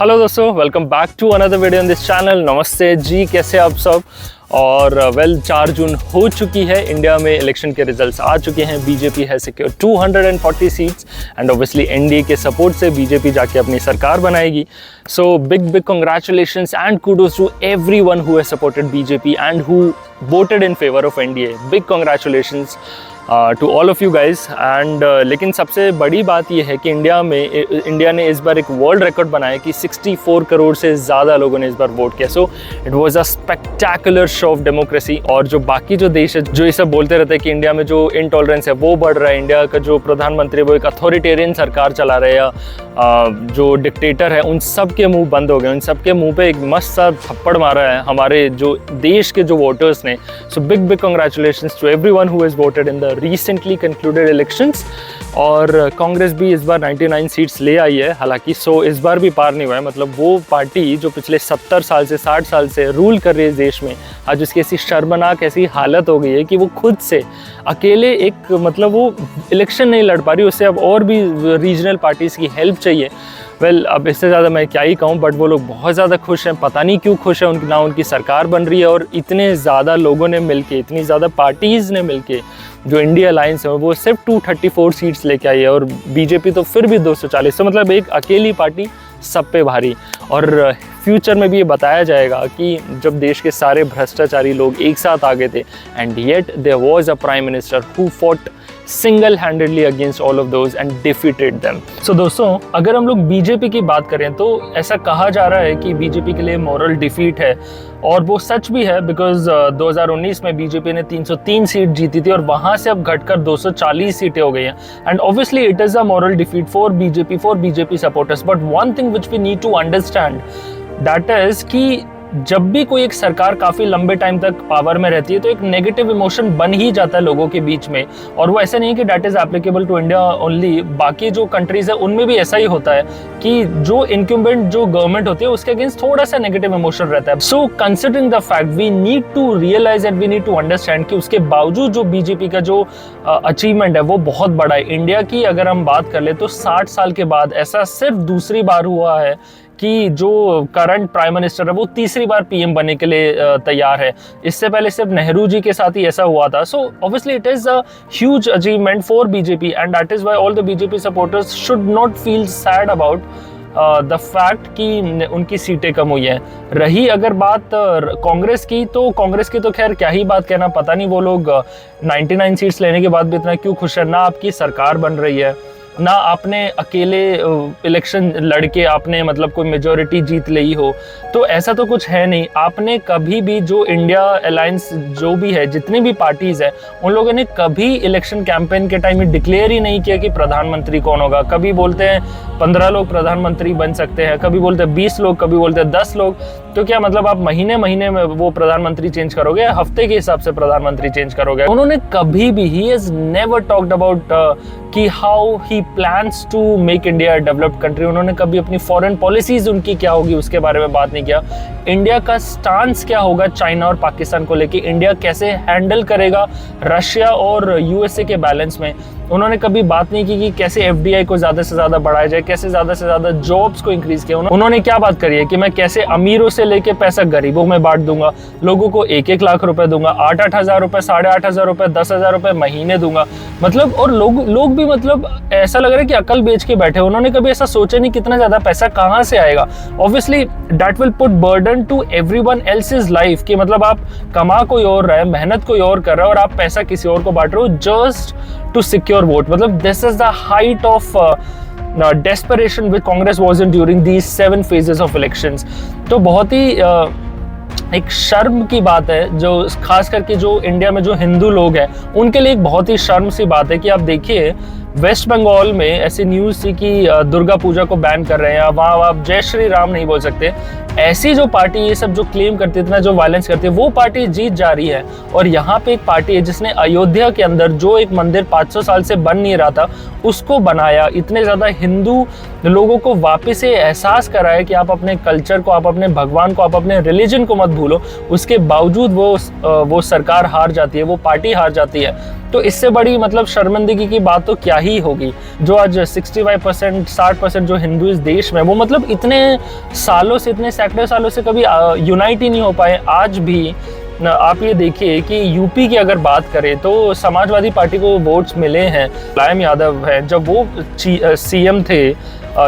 Hello दोस्तों, welcome back to another video on this channel. नमस्ते जी, कैसे आप सब। और 4 जून हो चुकी है, इंडिया में इलेक्शन के रिजल्ट्स आ चुके हैं। बीजेपी है secure 240 seats and obviously NDA के सपोर्ट से बीजेपी जाके अपनी सरकार बनाएगी। So big congratulations and kudos to everyone who has supported BJP and who voted in favour of NDA. Big congratulations to all of you guys. And लेकिन सबसे बड़ी बात यह है कि इंडिया ने इस बार एक वर्ल्ड रिकॉर्ड बनाया कि 64 करोड़ से ज़्यादा लोगों ने इस बार वोट किया। So it was a spectacular show off democracy. और जो बाकी जो देश है जो ये सब बोलते रहते हैं कि इंडिया में जो इंटॉलरेंस है वो बढ़ रहा है, इंडिया का जो प्रधानमंत्री वो एक अथॉरिटेरियन सरकार चला रहे हैं, जो डिक्टेटर है, उन सब के मुंह बंद हो गए। उन सब के मुंह पे एक मस्त सा थप्पड़ मारा है हमारे जो देश के जो वोटर्स ने। So big congratulations to everyone who has voted in the recently concluded elections। और कांग्रेस भी इस बार 99 सीट्स ले आई है हालांकि। सो इस बार भी पार नहीं हुआ है। मतलब वो पार्टी जो पिछले 70 साल से 60 साल से रूल कर रही है देश में, आज उसकी ऐसी शर्मनाक ऐसी हालत हो गई है कि वो खुद से अकेले एक मतलब वो इलेक्शन नहीं लड़ पा रही। उससे अब और भी रीजनल पार्टीज़ की हेल्प चाहिए। अब इससे ज़्यादा मैं क्या ही कहूँ, बट वो लोग बहुत ज़्यादा खुश हैं। पता नहीं क्यों खुश हैं। ना उनकी सरकार बन रही है और इतने ज़्यादा लोगों ने मिलके, इतनी ज़्यादा पार्टीज़ ने मिलके जो इंडिया अलायंस है वो सिर्फ 234 सीट्स लेके आई है और बीजेपी तो फिर भी 240। तो मतलब एक अकेली पार्टी सब पे भारी। और फ्यूचर में भी ये बताया जाएगा कि जब देश के सारे भ्रष्टाचारी लोग एक साथ आ गए थे and yet there was a prime minister who fought single handedly against all of those and defeated them. So दोस्तों, अगर हम लोग बीजेपी की बात करें तो ऐसा कहा जा रहा है कि बीजेपी के लिए मॉरल डिफीट है। और वो सच भी है बिकॉज 2019 में बीजेपी ने 303 सीट जीती थी और वहां से अब घटकर 240 सीटें हो गई हैं। And obviously it is a moral defeat for BJP supporters. But one thing which we need to understand that is कि जब भी कोई एक सरकार काफ़ी लंबे टाइम तक पावर में रहती है तो एक नेगेटिव इमोशन बन ही जाता है लोगों के बीच में। और वो ऐसा नहीं है कि that is applicable to India only, बाकी जो कंट्रीज़ है उनमें भी ऐसा ही होता है कि जो इनक्यूम्बेंट जो गवर्नमेंट होती है उसके अगेंस्ट थोड़ा सा नेगेटिव इमोशन रहता है। So considering the fact we need to realise and we need to understand कि उसके बावजूद जो बीजेपी का जो अचीवमेंट है वो बहुत बड़ा है। इंडिया की अगर हम बात कर ले तो 60 साल के बाद ऐसा सिर्फ दूसरी बार हुआ है कि जो करंट प्राइम मिनिस्टर है वो तीसरी बार पीएम बनने के लिए तैयार है। इससे पहले सिर्फ नेहरू जी के साथ ही ऐसा हुआ था। So obviously it is a huge achievement for BJP and that is why all the BJP supporters should not feel sad about the fact कि उनकी सीटें कम हुई हैं। रही अगर बात कांग्रेस की तो खैर क्या ही बात कहना। पता नहीं वो लोग 99 सीट्स लेने के बाद भी इतना क्यों खुश है। ना आपकी सरकार बन रही है, ना आपने अकेले इलेक्शन लड़के आपने मतलब कोई मेजॉरिटी जीत ली हो, तो ऐसा तो कुछ है नहीं। आपने कभी भी जो इंडिया अलायंस जो भी है, जितनी भी पार्टीज है, उन लोगों ने कभी इलेक्शन कैंपेन के टाइम में डिक्लेयर ही नहीं किया कि प्रधानमंत्री कौन होगा। कभी बोलते हैं 15 लोग प्रधानमंत्री बन सकते हैं, कभी बोलते हैं 20 लोग, कभी बोलते हैं 10 लोग। तो क्या मतलब आप महीने महीने में वो प्रधानमंत्री चेंज करोगे, हफ्ते के हिसाब से प्रधानमंत्री चेंज करोगे? उन्होंने कभी भी he has never talked about कि how he plans to make India developed country. उन्होंने कभी अपनी फॉरेन पॉलिसीज उनकी क्या होगी उसके बारे में बात नहीं किया। इंडिया का स्टांस क्या होगा चाइना और पाकिस्तान को लेके, इंडिया कैसे हैंडल करेगा रशिया और यूएसए के बैलेंस में, उन्होंने कभी बात नहीं की कि कैसे एफडीआई को ज्यादा से ज्यादा बढ़ाया जाए, कैसे ज्यादा से ज्यादा जॉब्स को इंक्रीज किया। उन्होंने क्या बात करी है कि मैं कैसे अमीरों से लेके पैसा गरीबों में बांट दूंगा, लोगों को 1-1 लाख रुपए दूंगा, 8-8 हजार रुपए, 8,500 रुपए, 10,000 रुपए महीने दूंगा। मतलब और लोग भी मतलब ऐसा लग रहा है कि अकल बेच के बैठे। उन्होंने कभी ऐसा सोचा नहीं कितना ज्यादा पैसा कहाँ से आएगा। Obviously that will put burden to everyone else's life कि मतलब आप कमा कोई और रहा है, मेहनत कोई और कर रहा है और आप पैसा किसी और को बांट रहे हो जस्ट टू सिक्योर वोट। मतलब this is the height of desperation which Congress was in during these 7 phases of elections। तो बहुत ही एक शर्म की बात है, जो खास करके जो इंडिया में जो हिंदू लोग हैं उनके लिए एक बहुत ही शर्म सी बात है कि आप देखिए वेस्ट बंगाल में ऐसी न्यूज़ थी कि दुर्गा पूजा को बैन कर रहे हैं, वहाँ आप जय श्री राम नहीं बोल सकते। ऐसी जो पार्टी ये सब जो क्लेम करती है, इतना जो वायलेंस करती है, वो पार्टी जीत जा रही है। और यहाँ पे एक पार्टी है जिसने अयोध्या के अंदर जो एक मंदिर 500 साल से बन नहीं रहा था उसको बनाया, इतने ज़्यादा हिंदू लोगों को वापस से एहसास कराया कि आप अपने कल्चर को, आप अपने भगवान को, आप अपने रिलीजन को मत भूलो। उसके बावजूद वो सरकार हार जाती है, वो पार्टी हार जाती है। तो इससे बड़ी मतलब शर्मिंदगी की बात तो क्या ही होगी। जो आज 65% 60% जो हिंदू इस देश में, वो मतलब इतने सालों से, इतने सैकड़ों सालों से कभी यूनाइट ही नहीं हो पाए। आज भी आप ये देखिए कि यूपी की अगर बात करें तो समाजवादी पार्टी को वोट्स मिले हैं। मुलायम यादव है, जब वो सीएम थे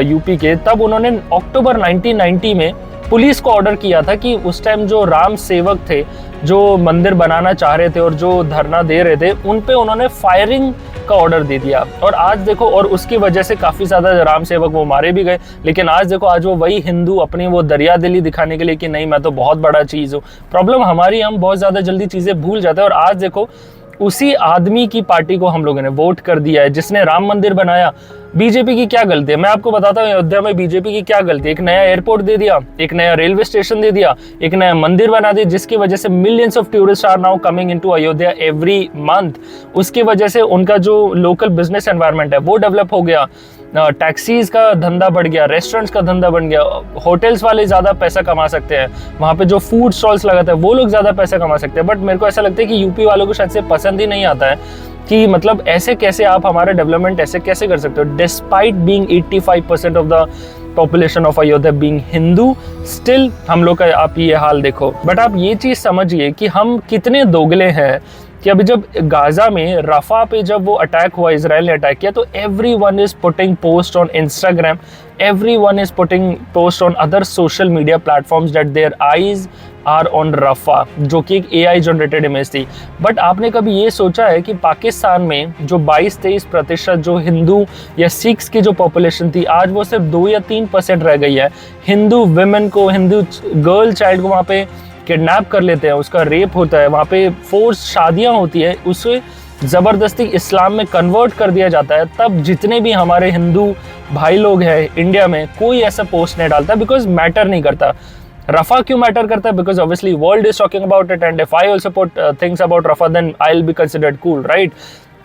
यूपी के, तब उन्होंने अक्टूबर 1990 में पुलिस को ऑर्डर किया था कि उस टाइम जो राम सेवक थे, जो मंदिर बनाना चाह रहे थे और जो धरना दे रहे थे, उन पे उन्होंने फायरिंग का ऑर्डर दे दिया। और आज देखो, और उसकी वजह से काफ़ी ज़्यादा राम सेवक वो मारे भी गए। लेकिन आज देखो, आज वो वही हिंदू अपनी वो दरिया दिली दिखाने के लिए कि नहीं मैं तो बहुत बड़ा चीज़ हूँ। प्रॉब्लम हमारी, हम बहुत ज़्यादा जल्दी चीज़ें भूल जाते हैं। और आज देखो, उसी आदमी की पार्टी को हम लोगों ने वोट कर दिया है जिसने राम मंदिर बनाया। बीजेपी की क्या गलती है, मैं आपको बताता हूँ अयोध्या में बीजेपी की क्या गलती है। एक नया एयरपोर्ट दे दिया, एक नया रेलवे स्टेशन दे दिया, एक नया मंदिर बना दिया, जिसकी वजह से millions of tourist are now coming into Ayodhya every month. उसकी वजह से उनका जो लोकल बिजनेस एनवायरनमेंट है वो डेवलप हो गया, टैक्सीज का धंधा बढ़ गया, रेस्टोरेंट्स का धंधा बढ़ गया, होटल्स वाले ज़्यादा पैसा कमा सकते हैं, वहाँ पे जो फूड स्टॉल्स लगाते हैं वो लोग ज़्यादा पैसा कमा सकते हैं। बट मेरे को ऐसा लगता है कि यूपी वालों को शायद से पसंद ही नहीं आता है कि मतलब ऐसे कैसे आप हमारा डेवलपमेंट ऐसे कैसे कर सकते हो। Despite being 85% of the population of Ayodhya being Hindu, still हम लोग का आप ये हाल देखो। बट आप ये चीज़ समझिए कि हम कितने दोगले हैं कि अभी जब गाजा में रफा पे जब वो अटैक हुआ, इजराइल ने अटैक किया, तो everyone is putting post on Instagram, everyone is putting post on other social media platforms that their eyes are on रफा, जो कि एक AI जनरेटेड इमेज थी। बट आपने कभी ये सोचा है कि पाकिस्तान में जो 22-23% जो हिंदू या सिख्स की जो पॉपुलेशन थी, आज वो सिर्फ 2 या 3% रह गई है। हिंदू वुमेन को, हिंदू गर्ल चाइल्ड को वहाँ पे किडनैप कर लेते हैं, उसका रेप होता है, वहाँ पे फोर्स शादियाँ होती है, उसे ज़बरदस्ती इस्लाम में कन्वर्ट कर दिया जाता है। तब जितने भी हमारे हिंदू भाई लोग हैं इंडिया में, कोई ऐसा पोस्ट नहीं डालता, बिकॉज मैटर नहीं करता। रफा क्यों मैटर करता है? Because obviously world is talking about it, and if I also put things about Rafah then I will be considered cool, right.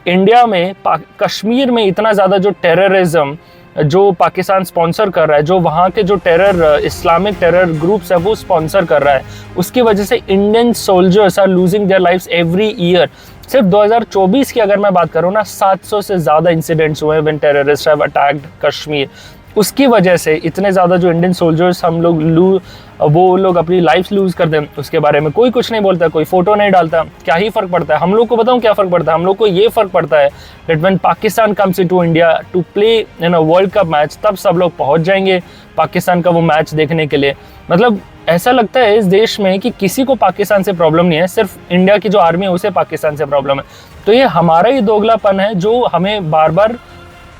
India में, कश्मीर में इतना ज़्यादा जो टेररिज्म जो पाकिस्तान स्पॉन्सर कर रहा है, जो वहाँ के जो टेरर इस्लामिक टेरर ग्रुप्स है वो स्पॉन्सर कर रहा है, उसकी वजह से Indian soldiers are losing their lives every year. सिर्फ 2024 की अगर मैं बात करूँ ना, 700 से ज़्यादा इंसिडेंट्स हुए when terrorist have attacked Kashmir. उसकी वजह से इतने ज़्यादा जो इंडियन सोल्जर्स हम लोग वो लोग अपनी लाइफ लूज़ कर दें, उसके बारे में कोई कुछ नहीं बोलता, कोई फोटो नहीं डालता। क्या ही फ़र्क पड़ता है? हम लोग को बताऊँ क्या फ़र्क पड़ता है? हम लोग को ये फ़र्क पड़ता है that when Pakistan comes into India to play in a world cup match, तब सब लोग पहुँच जाएंगे पाकिस्तान का वो मैच देखने के लिए। मतलब ऐसा लगता है इस देश में कि किसी को पाकिस्तान से प्रॉब्लम नहीं है, सिर्फ इंडिया की जो आर्मी है उसे पाकिस्तान से प्रॉब्लम है। तो ये हमारा ही दोगलापन है जो हमें बार बार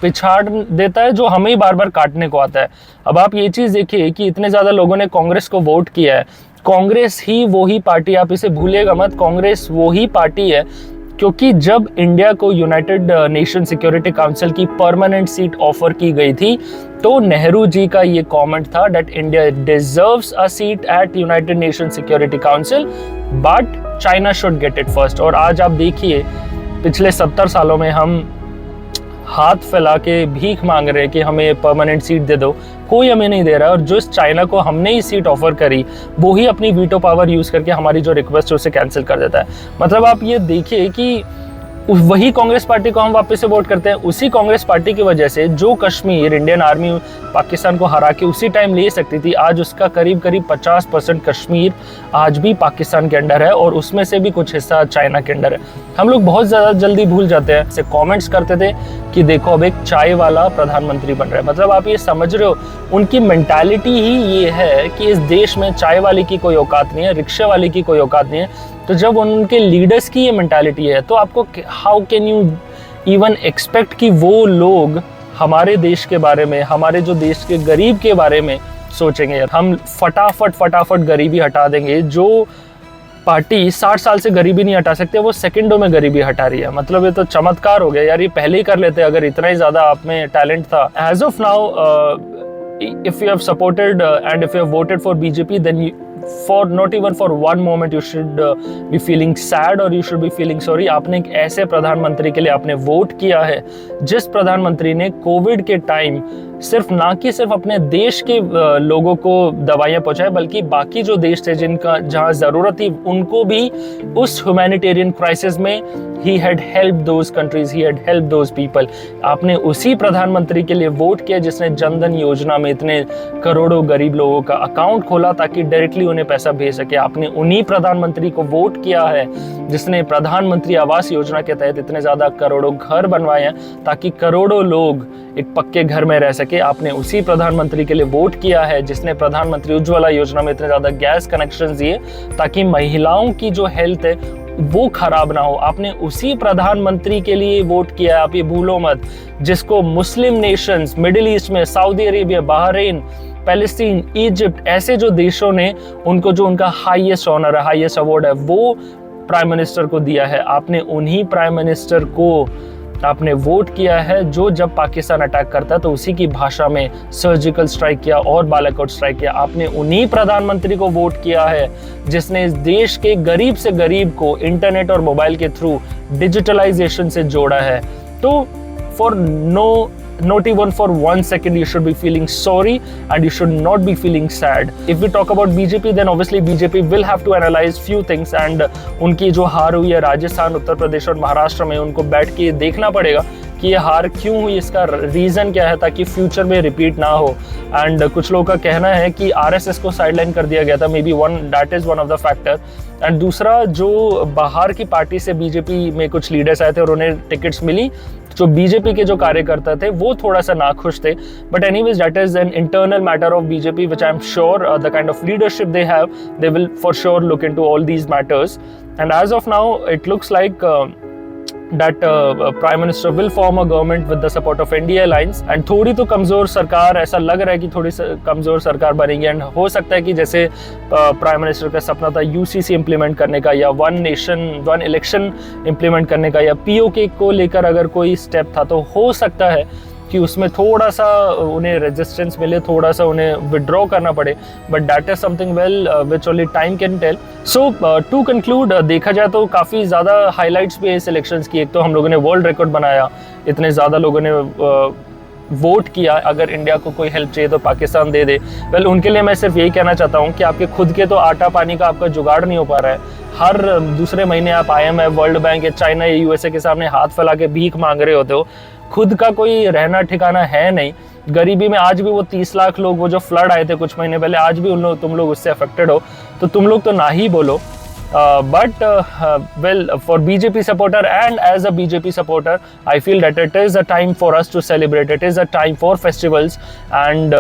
पिछाड़ देता है, जो हमें ही बार बार काटने को आता है। अब आप ये चीज़ देखिए कि इतने ज़्यादा लोगों ने कांग्रेस को वोट किया है। कांग्रेस ही वो ही पार्टी, आप इसे भूलिएगा मत, कांग्रेस वो ही पार्टी है क्योंकि जब इंडिया को यूनाइटेड नेशन सिक्योरिटी काउंसिल की परमानेंट सीट ऑफर की गई थी, तो नेहरू जी का ये कमेंट था that India deserves a seat at united nation security council but China should get it first. और आज आप देखिए पिछले 70 सालों में हम हाथ फैला के भीख मांग रहे हैं कि हमें परमानेंट सीट दे दो, कोई हमें नहीं दे रहा है। और जो चाइना को हमने ही सीट ऑफर करी, वो ही अपनी वीटो पावर यूज़ करके हमारी जो रिक्वेस्ट है उसे कैंसिल कर देता है। मतलब आप ये देखिए कि वही कांग्रेस पार्टी को हम वापस से वोट करते हैं। उसी कांग्रेस पार्टी की वजह से जो कश्मीर इंडियन आर्मी पाकिस्तान को हरा के उसी टाइम ले सकती थी, आज उसका करीब 50% कश्मीर आज भी पाकिस्तान के अंडर है और उसमें से भी कुछ हिस्सा चाइना के अंडर है। हम लोग बहुत ज़्यादा जल्दी भूल जाते हैं। से कमेंट्स करते थे कि देखो अब एक चाय वाला प्रधानमंत्री बन रहा है। मतलब आप ये समझ रहे हो, उनकी मेंटालिटी ही ये है कि इस देश में चाय वाले की कोई औकात नहीं है, रिक्शे वाले की कोई औकात नहीं है। तो जब उनके लीडर्स की ये मेंटालिटी है, तो आपको how can you even expect कि वो लोग हमारे देश के बारे में, हमारे जो देश के गरीब के बारे में सोचेंगे। हम फटाफट गरीबी हटा देंगे। जो पार्टी 60 साल से गरीबी नहीं हटा सकते, वो सेकंडों में गरीबी हटा रही है। मतलब ये तो चमत्कार हो गया यार, ये पहले ही कर लेते अगर इतना ही ज़्यादा आप में टैलेंट था। As of now if you have supported and if you have voted for BJP, then for not even for one moment you should be feeling sad और you should be feeling sorry. आपने एक ऐसे प्रधानमंत्री के लिए आपने vote किया है जिस प्रधानमंत्री ने कोविड के टाइम सिर्फ अपने देश के लोगों को दवाइयाँ पहुँचाए, बल्कि बाकी जो देश थे जिनका जहाँ ज़रूरत थी उनको भी उस ह्यूमैनिटेरियन क्राइसिस में he had helped those countries, he had helped those people। आपने उसी प्रधानमंत्री के लिए वोट किया जिसने जनधन योजना में इतने करोड़ों गरीब लोगों का अकाउंट खोला ताकि डायरेक्टली उन्हें पैसा भेज सके। आपने उन्हीं प्रधानमंत्री को वोट किया है जिसने प्रधानमंत्री आवास योजना के तहत इतने ज़्यादा करोड़ों घर बनवाए हैं ताकि करोड़ों लोग एक पक्के घर में रह सके। आपने उसी प्रधानमंत्री के लिए वोट किया है जिसने प्रधानमंत्री उज्ज्वला योजना में इतने ज़्यादा गैस कनेक्शन दिए ताकि महिलाओं की जो हेल्थ है वो खराब ना हो। आपने उसी प्रधानमंत्री के लिए वोट किया है, आप ये भूलो मत, जिसको मुस्लिम नेशंस मिडिल ईस्ट में Saudi Arabia, Bahrain, Palestine, Egypt ऐसे जो देशों ने उनको जो उनका हाईएस्ट ऑनर है, हाईएस्ट अवार्ड है, वो प्राइम मिनिस्टर को दिया है। आपने उन्हीं प्राइम मिनिस्टर को आपने वोट किया है जो जब पाकिस्तान अटैक करता तो उसी की भाषा में सर्जिकल स्ट्राइक किया और बालाकोट स्ट्राइक किया। आपने उन्हीं प्रधानमंत्री को वोट किया है जिसने इस देश के गरीब से गरीब को इंटरनेट और मोबाइल के थ्रू डिजिटलाइजेशन से जोड़ा है। तो for not even for 1 second you should be feeling sorry and you should not be feeling sad। If we talk about BJP then obviously BJP will have to analyze few things and उनकी जो हार हुई है राजस्थान, उत्तर प्रदेश और महाराष्ट्र में, उनको बैठ के देखना पड़ेगा कि ये हार क्यों हुई, इसका रीज़न क्या है ताकि फ्यूचर में रिपीट ना हो। एंड कुछ लोगों का कहना है कि आरएसएस को साइडलाइन कर दिया गया था, may be that is one of the factor. And दूसरा, जो बाहर की पार्टी से बीजेपी में कुछ लीडर्स आए थे और उन्हें टिकट्स मिली, जो बीजेपी के जो कार्यकर्ता थे वो थोड़ा सा नाखुश थे। But anyways that is an internal matter of BJP which I am sure the kind of leadership they have, they will for sure look into all these matters. And as of now it looks like that Prime Minister will form a government with the support of NDA alliance। and थोड़ी तो कमज़ोर सरकार, ऐसा लग रहा है कि थोड़ी कमज़ोर सरकार बनेगी। एंड हो सकता है कि जैसे प्राइम मिनिस्टर का सपना था UCC इम्प्लीमेंट करने का या one nation one election implement करने का या POK को लेकर अगर कोई स्टेप था, तो हो सकता है कि उसमें थोड़ा सा उन्हें रेजिस्टेंस मिले, थोड़ा सा उन्हें विड्रॉ करना पड़े। But that is something well which only time can tell. So to conclude, देखा जाए तो काफ़ी ज़्यादा हाईलाइट्स भी है इस इलेक्शंस की। एक तो हम लोगों ने वर्ल्ड रिकॉर्ड बनाया, इतने ज़्यादा लोगों ने वोट किया। अगर इंडिया को कोई हेल्प चाहिए तो पाकिस्तान दे दे। वेल उनके लिए मैं सिर्फ यही कहना चाहता हूँ कि आपके खुद के तो आटा पानी का आपका जुगाड़ नहीं हो पा रहा है। हर दूसरे महीने आप IMF, वर्ल्ड बैंक या चाइना या USA के सामने हाथ फैला के भीख मांग रहे होते हो। खुद का कोई रहना ठिकाना है नहीं। गरीबी में आज भी वो 30 लाख लोग, वो जो फ्लड आए थे कुछ महीने पहले, आज भी तुम लोग उससे अफेक्टेड हो, तो तुम लोग तो ना ही बोलो। But for BJP supporter and as a BJP supporter, I feel that it is a time for us to celebrate. It is a time for festivals, and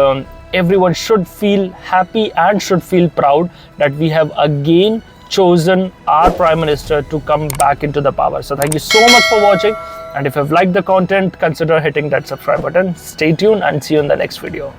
everyone should feel happy and should feel proud that we have again chosen our Prime Minister to come back into the power. So thank you so much for watching, and if you've liked the content, consider hitting that subscribe button. Stay tuned and see you in the next video.